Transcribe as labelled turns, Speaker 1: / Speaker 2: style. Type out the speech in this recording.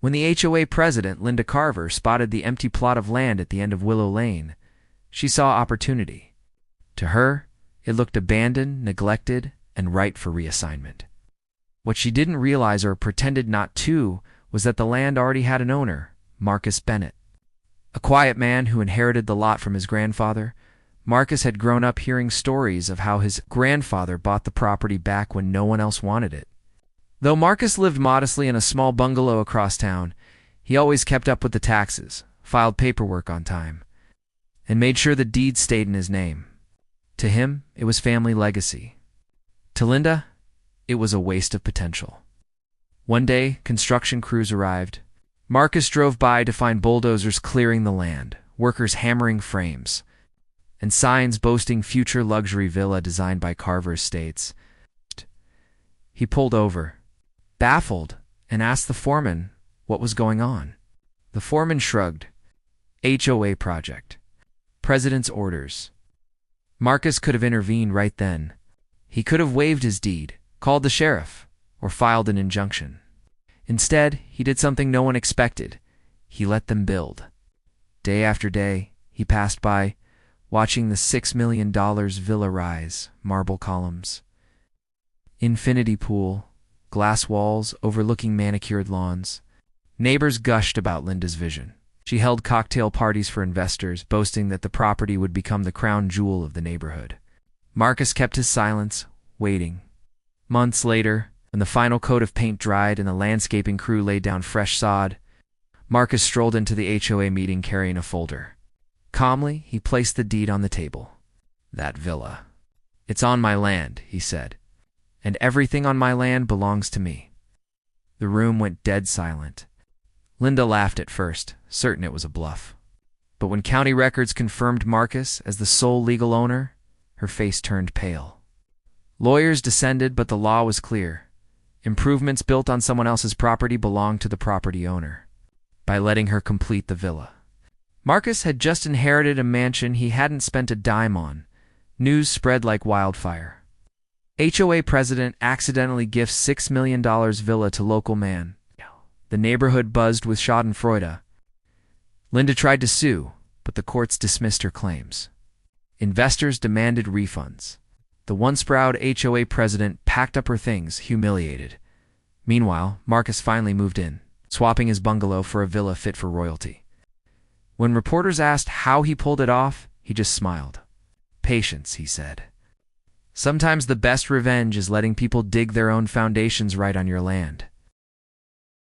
Speaker 1: When the HOA president, Linda Carver, spotted the empty plot of land at the end of Willow Lane, she saw opportunity. To her, it looked abandoned, neglected, and ripe for reassignment. What she didn't realize, or pretended not to, was that the land already had an owner, Marcus Bennett. A quiet man who inherited the lot from his grandfather, Marcus had grown up hearing stories of how his grandfather bought the property back when no one else wanted it. Though Marcus lived modestly in a small bungalow across town, he always kept up with the taxes, filed paperwork on time, and made sure the deed stayed in his name. To him, it was family legacy. To Linda, it was a waste of potential. One day, construction crews arrived. Marcus drove by to find bulldozers clearing the land, workers hammering frames, and signs boasting future luxury villa designed by Carver Estates. He pulled over, baffled, and asked the foreman what was going on. The foreman shrugged. HOA project. President's orders. Marcus could have intervened right then. He could have waived his deed, called the sheriff, or filed an injunction. Instead, he did something no one expected. He let them build. Day after day, he passed by, watching the $6 million villa rise, marble columns, infinity pool, glass walls overlooking manicured lawns. Neighbors gushed about Linda's vision. She held cocktail parties for investors, boasting that the property would become the crown jewel of the neighborhood. Marcus kept his silence, waiting. Months later, when the final coat of paint dried and the landscaping crew laid down fresh sod, Marcus strolled into the HOA meeting carrying a folder. Calmly, he placed the deed on the table. That villa. It's on my land, he said, and everything on my land belongs to me. The room went dead silent. Linda laughed at first, certain it was a bluff. But when county records confirmed Marcus as the sole legal owner, her face turned pale. Lawyers descended, but the law was clear. Improvements built on someone else's property belonged to the property owner, by letting her complete the villa. Marcus had just inherited a mansion he hadn't spent a dime on. News spread like wildfire. HOA president accidentally gifts $6 million villa to local man. The neighborhood buzzed with schadenfreude. Linda tried to sue, but the courts dismissed her claims. Investors demanded refunds. The once proud HOA president packed up her things, humiliated. Meanwhile, Marcus finally moved in, swapping his bungalow for a villa fit for royalty. When reporters asked how he pulled it off, he just smiled. Patience, he said. Sometimes the best revenge is letting people dig their own foundations right on your land.